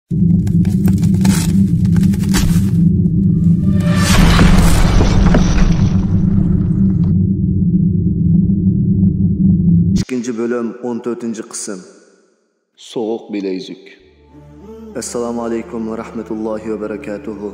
İkinci bölüm 14. kısım. Soğuk bilezik. Esselamu aleyküm ve rahmetullahi ve berekatuhu.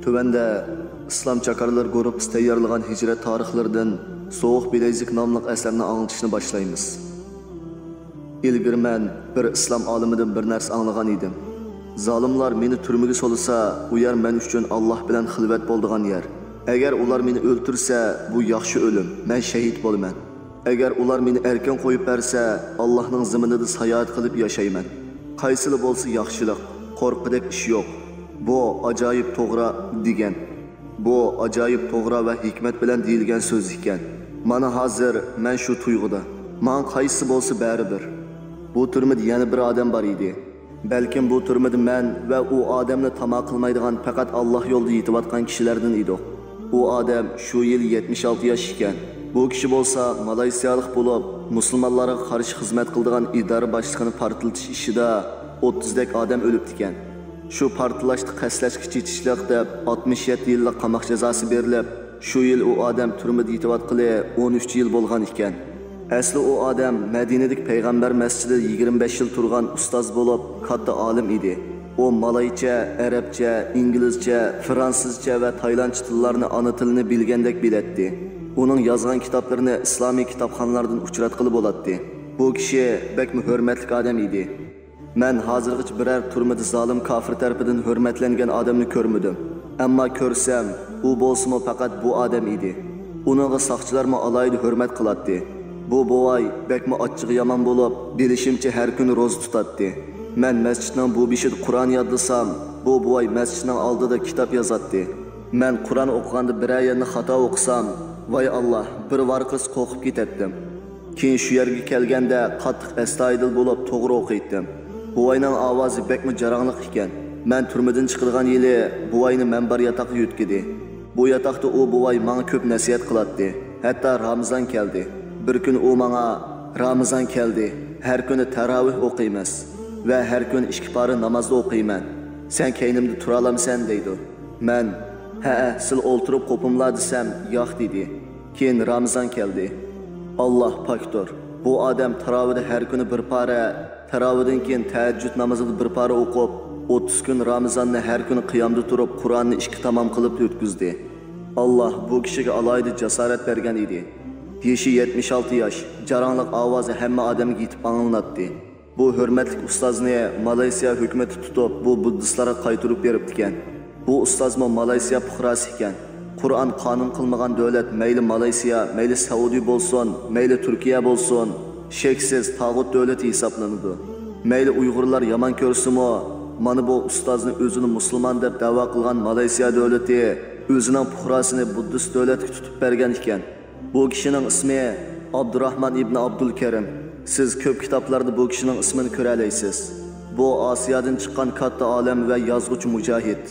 Tövende İslam Çakarlar grup tayyorlagan hicret tarihlerinden Soğuk bilezik namlıq əsərini anlatışını başlayımız. İlgir mən bir İslam alimidən bir nərs anlagan idim. Zalimlar meni türmüge solsa, bu yer men üçün Allah bilan xilvat boldigan yer. Agar ular meni o'ltirsa, bu yaxshi o'lim, men shahid bo'laman. Agar ular meni erkin qo'yib bersa, Allohning zaminida sayohat qilib yashayman. Qaysili bo'lsa yaxshilik, qo'rqidek ish yo'q. Bu ajoyib to'g'ri degan. Bu ajoyib to'g'ri va hikmat bilan deyilgan so'z ekan. Mana hozir men shu tuyg'uda. Men qaysi bo'lsa baribir. Bu turmada yana bir odam bor edi. Balkim bu turmada men va u odamni tamoq qilmaydigan faqat Alloh yo'lida yetayotgan kishilardan edi. U odam shu yil 76 yosh ekan. Bu kishi bo'lsa Malayziyalik bo'lib, musulmonlarga qarshi xizmat qiladigan idora boshlig'ini portlatish ishida 30 dek odam o'libdi ekan. Shu portlashni qaslashga chetishliq deb 67 yillik qamoq jazosi berilib, shu yil u odam turmada yetayotqili 13 yil bo'lgan ekan. Asli u odam Madinadagi payg'ambar masjidida 25 yil turgan ustoz bo'lib, katta olim edi. O Malaycha, Arabcha, İngilizcha, Fransuzcha va Taylandcha tillarni ana tilini bilgandek biletdi. Onun yazgan kitaplarını İslami kitapxonalardan uchratqili bo'ladi. Bu kishi bekmi hurmatli odam edi. Men hozirgacha biror turmada zolim kofir tarafidan hurmatlangan odamni ko'rmadim. Ammo ko'rsam, u bo'lsa faqat bu odam edi. Uningga soqchilarmi alayda hurmat qiladi. Bu boy bekmi ochchig'i yomon bo'lib, bilishimcha har kuni ro'za tutadi. Men masjidning bu beshida Qur'on yodlasam, bu boy masjidning oldida kitob yozadi. Men Qur'on o'qiganda bir oyatni xato o'qisam, voy Allah, bir varqis qo'rqib ketdim. Keyin shu yerga kelganda qattiq astoydil bo'lib to'g'ri o'qiydim. Buvayning ovozi bekmi jarangliq ekan. Men turmadan chiqilgan yili buvayni manbar yotoqqa yutkidi. Bu yotoqda u buvay menga ko'p nasihat qiladi. Hatto Ramazon keldi. Bir kun u menga Ramazon keldi. Har kuni tarovih o'qiymiz va har kun ikki pora namozni o'qiyman. Sen keynimda tura olamsan deydi. Men ha, sil o'ltirib qo'pimla desam, yo'q dedi. Keyin Ramazon keldi. Allah pakdir. Bu odam tarovihda har kuni bir pora, tarovihdan keyin tahajjud namozida bir pora o'qib, 30 kun Ramazonni har kuni qiyomda turib, Qur'onni ikki tamom qilib o'tkazdi. Allah bu kishiga alayda jasorat bergan edi. Yashi 76 yosh, jarangliq ovozi hamma odamga yetib anglanadi. Bu hurmatli ustozni Malayziya hukumati tutib, bu buddistlarga qaytarib beribdi ekan. Bu ustozmo Malayziya fuqarosi ekan. Qur'on qonun qilmagan davlat, mayli Malayziya, mayli Saudiya bo'lsin, mayli Turkiya bo'lsin, sheksiz tag'ut davlati hisoblanadi. Mayli Uyg'urlar yomon ko'rsimi, mana bu ustozni o'zini musulmon deb da'vo qilgan Malayziya davlati o'zining fuqarosini buddist davlatga tutib bergan ekan. Bu kishining ismi Abdurrahman ibn Abdul Karim. Siz ko'p kitoblarda bu kishining ismini ko'ra olasiz. Bu Osiyodan chiqqan katta olim va yozuvchi mujohid.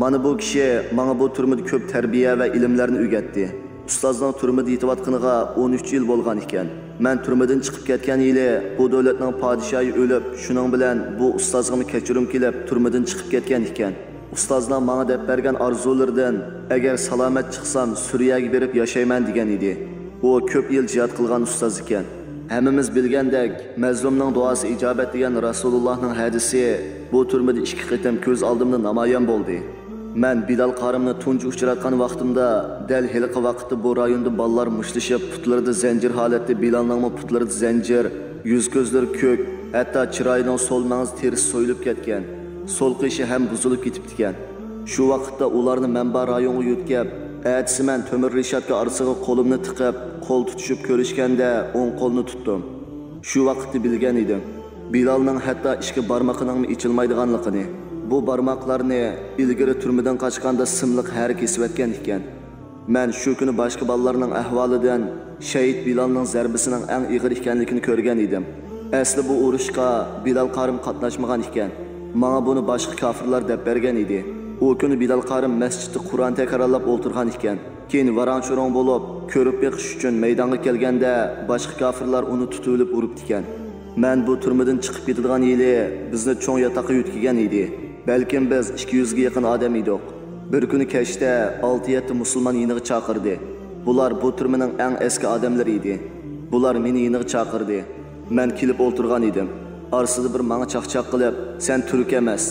Mana bu kishi menga bu turmada ko'p tarbiya va ilmlarni o'rgatdi. Ustozning turmada yetayotganiga 13 yil bo'lgan ekan. Men turmadan chiqib ketgan yili bu davlatning podshohi o'lib, shuning bilan bu ustozga kechirim kelib turmadan chiqib ketgan ekan. Ustozning menga deb bergan orzularidan agar salomat chiqsam Suriyaga berib yashayman degan edi. U ko'p yil jihad qilgan ustoz ekan. Hammamiz bilgandek, mazlumning duosi ijobat degan Rasulullohning hadisi bu turmada ikki qitim ko'z oldimda namoyon bo'ldi. Men Bilal qarimni tunji uchratgan vaqtimda dal hiliqi vaqtda bu rayonda ballar mushlashib, putlarida zanjir holatda, Bilalning putlarida zanjir, yuz ko'zlari ko'k, hatto chiroyining so'l mangiz terisi so'yilib ketgan. So'l qishi ham buzilib ketibdi ekan. Shu vaqtda ularni manba rayonga yo'tkab, atsi men temir rishotga orasiga qo'limni tiqib, qo'l tutishib ko'rishganda o'ng qo'lni tutdim. Shu vaqtda bilgan edim. Bilalning hatto ishga barmoqining ichilmaydiganligini. Bu barmoqlarni ilgari turmadan qochganda simliq har kesib ekan. Men shu kuni boshqa bolalarning ahvolidan shahid Bilalning zarbisining eng og'ir ekanligini ko'rgan edim. Asli bu urushga Bilal qarim qatnashmagan ekan. Menga buni boshqa kofirlar deb bergan edi. O kuni Bilal qarim masjidda Qur'on takrorlab o'tirgan ekan. Keyin varan-churong bo'lib, ko'rib beqish uchun maydonga kelganda boshqa kofirlar uni tutib urib ekan. Men bu turmadan chiqib ketadigan yili bizni cho'ng yotoqqa yutkigan edi. Balkim biz 200 ga yaqin odam edik. Bir kuni kechda 6-7 musulmon yiniga chaqirdi. Bular bu turmaning eng eski odamlari edi. Bular meni yiniga chaqirdi. Men kelib o'tirgan edim. Arsida bir menga chaqchaq qilib, "Sen turk emas,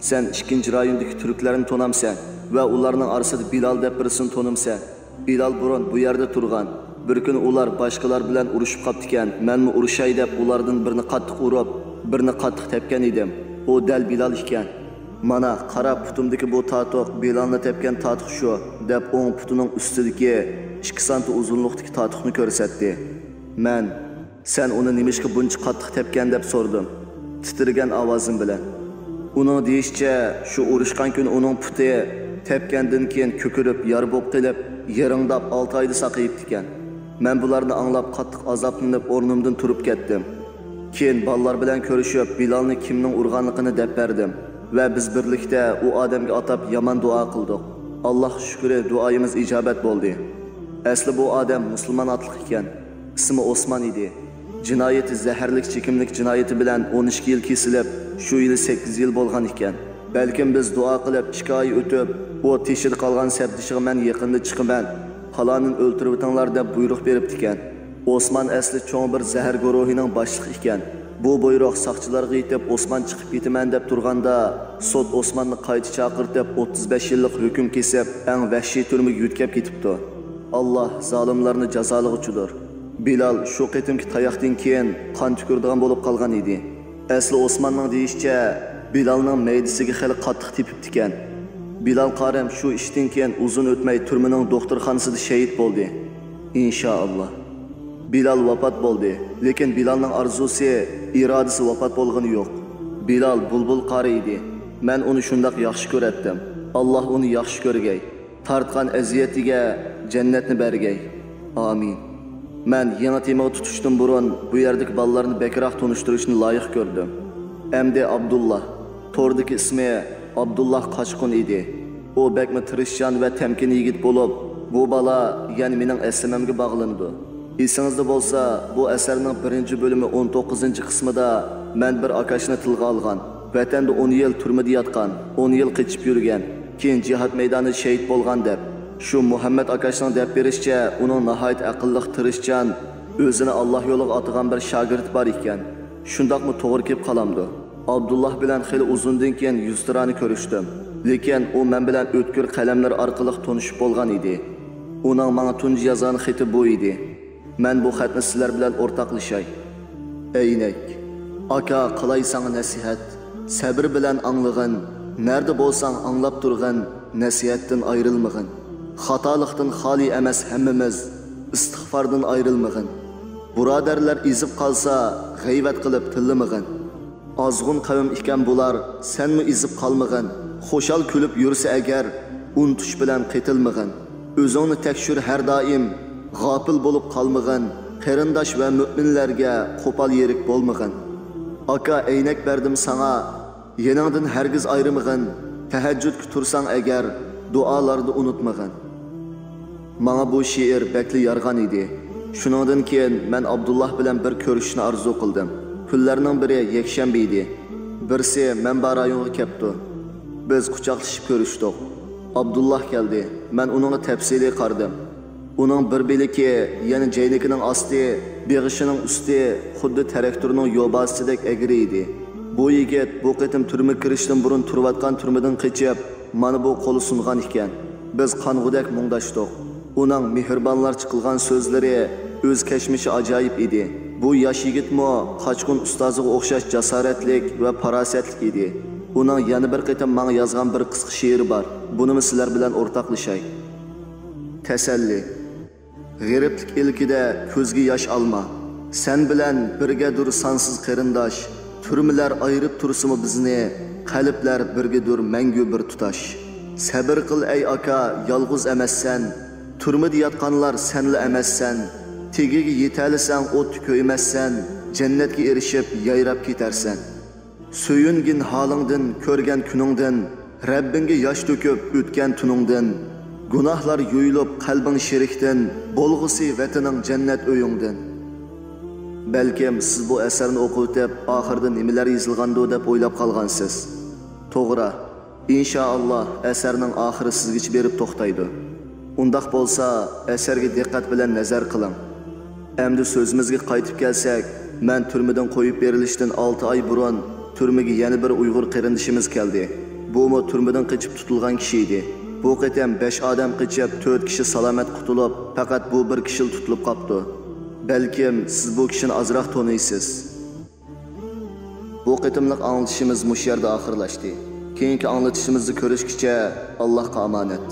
sen 2-chi rayondagi turklarni tonamsan va ularning arsida Bilal deb birisini tonamsan. Bilal burun bu yerda turgan. Bir kun ular boshqalar bilan urushib qoptikan. Menmi urushay deb ulardan birini qattiq urib, birini qattiq tepgan edim. O dal Bilal ekan. Mana qarab putumdagi bu tatuq Bilalni tepgan tatuq shu deb o'ng putining ustidagi 2 sant uzunlikdagi tatuqni ko'rsatdi. Men "Sen uni nimishga buncha qattiq tepgan?" deb so'radim, titirgan ovozim bilan. Uning deyishicha, shu urushgan kun uning puti tepgandan keyin ko'kirib, yar bo'lib qilib, yeringdab 6 oyda saqayib ekan. Men bularni anglab qattiq azoblanib o'rnimdan turib ketdim. Keyin bolalar bilan ko'rishib, Bilalni kimning urganligini deb berdim va biz birlikda u odamga atab yomon duo qildik. Alloh shukri, duoyimiz ijobat bo'ldi. Asli bu odam musulmon otliq ekan. Ismi Osman edi. Jinoyati zaharlik chekimlik jinoyati bilan 12 yil kesilib, shu yili 8 yil bo'lgan ekan. Balkim biz duo qilib 2 oy o'tib, u teshib qolgan sabdishiga men yaqinda chiqaman, falonini o'ltirib o'tinglar deb buyruq beribdi ekan. Osman asli cho'ng bir zahar guruhining boshlig'i ekan. Bu buyruq soqchilarga yetib Osman chiqib ketaman deb turganda, sud Osmanni qayta chaqirtib 35 yillik hukm kesib, eng vahshiy turmaga yutkab ketibdi. Alloh zolimlarni jazolaguchidir. Bilal shu qitimki tayoqdan keyin qon tukurdigan bo'lib qolgan edi. Asli Osmanning deyishicha, Bilalning maydisiga xil qattiq tepibdi ekan. Bilal qarim shu ishdan keyin uzun o'tmay turmaning doktorxonasida shahid bo'ldi. Inshaalloh. Bilal vafot bo'ldi, lekin Bilalning arzusi, irodasi vafot bo'lgani yo'q. Bilal bulbul qari edi. Men uni shundoq yaxshi ko'ratdim. Alloh uni yaxshi ko'rgay. Tartgan aziyatiga jannatni bergay. Amin. Men yangi temaga tutishdan burun bu yerdagi bolalarni bekroq tunishtirishni loyiq ko'rdim. Endi Abdullah, tordagi ismi Abdullah Qochqun edi. O bekmi tirishchan va temkin yigit bo'lib, bu bola yana mening aslimimga bog'landi. Esingizda bo'lsa, bu asarning 1-bölümü 19-qismida men bir akashni tilga olgan. Vatanda 10 yil turmada yotgan, 10 yil qochib yurgan, keyin jihad maydonida shahid bo'lgan deb. Shu Muhammad akashning deb berishcha, uning nihoyat aqlli, tirishchan, o'zini Alloh yo'liga otgan bir shogird bor ekan. Shundaqmi to'g'ri kelib qolamdi. Abdullah bilan xili uzundan keyin yuztirani ko'rishdim. Lekin u men bilan o'tkir qalamlar orqali tanishib bo'lgan edi. Uning menga tunji yozgan xati bu edi. Men bu xatni sizlar bilan o'rtoqlashay. Eynek, aka qilaysan nasihat, sabr bilan anglag'in, nerda bo'lsang anglab turg'in, nasihatdan ayrilmag'in. Xatolikdan xoli emas hammamiz, istig'fordan ayrilmag'in. Birodarlar ezib qolsa, g'ayvat qilib tillamag'in. Azg'un qavm ekan bular, senmi ezib qolmag'in. Xo'shal kulib yursa agar, unutish bilan qitilmag'in. O'zingni tekshir har doim, g'ofil bo'lib qolmag'in. Qarindosh va mu'minlarga qo'pol yerik bo'lmag'in. Aka aynak berdim sana, yeningdan hargiz ayrimag'in. Tahajjudga tursang agar, duolarni unutmag'in. Menga bu she'r bakli yarg'an edi. Shuningdan keyin men Abdullah bilan bir ko'rishni arzu qildim. Kunlarning biri yakshanba edi. Birsi menba rayonga kelibdi. Biz quchoqlashib ko'rishdik. Abdullah keldi. Men uningga tafsiliy qardim. Uning bir beliki, yana jaynikining osti, beg'ishining usti xuddi traktorning yo'basidek egri edi. Bu yigit bu qitim turma kirishdan burun turayotgan turmadan qochib, mana bu qo'li sungan ekan. Biz qong'udak mungdashdik. Uning mehribonlarcha qilgan so'zlari, o'z kashmishi ajoyib edi. Bu yosh yigitmi Qochqun ustoziga o'xshash jasoratlik va farosatlik edi. Uning yana bir qitim menga yozgan bir qisqa she'ri bor. Buni sizlar bilan o'rtoqlashay. Tasalli. G'iriblik ilkida ko'zga yosh olma. Sen bilan birgadir sonsiz qarindosh. Turmalar ayirib tursimi bizni, qalblar birgadir mangu bir tutash. Sabr qil ey aka, yolg'iz emassan. Turmada yotganlar senli emassan. Tegiga yetalisan, o't ko'ymassan. Jannatga erishib yayrab ketarsan. Söyüngin halingdan, ko'rgan kuningdan, Rabbinga yosh to'kib o'tgan tuningdan, gunohlar yo'yilib qalbing shirikdan, bo'lg'isi vataning jannat o'yingdan. Balkim siz bu asarni o'qib, oxirida nimalar yozilgandi deb o'ylab qolgansiz. To'g'ri. İnşallah asarning oxiri sizgacha berib to'xtaydi. Undaq bo'lsa, asarga diqqat bilan nazar qiling. Endi so'zimizga qaytib kelsak, men turmadan qo'yib berilishdan 6 oy burun turmaga yana bir Uyg'ur qarindishimiz keldi. Bu mu turmadan qochib tutilgan kishi edi. Bu qatam 5 odam qochib, 4 kishi salomat qutulib, faqat bu bir kishi tutilib qopti. Balkim siz bu kishini azroq taniysiz. Bu qatimliq anglitishimiz mush yerda oxirlashdi. Keyingi anglitishimizni ko'rishgacha Allohga omonat.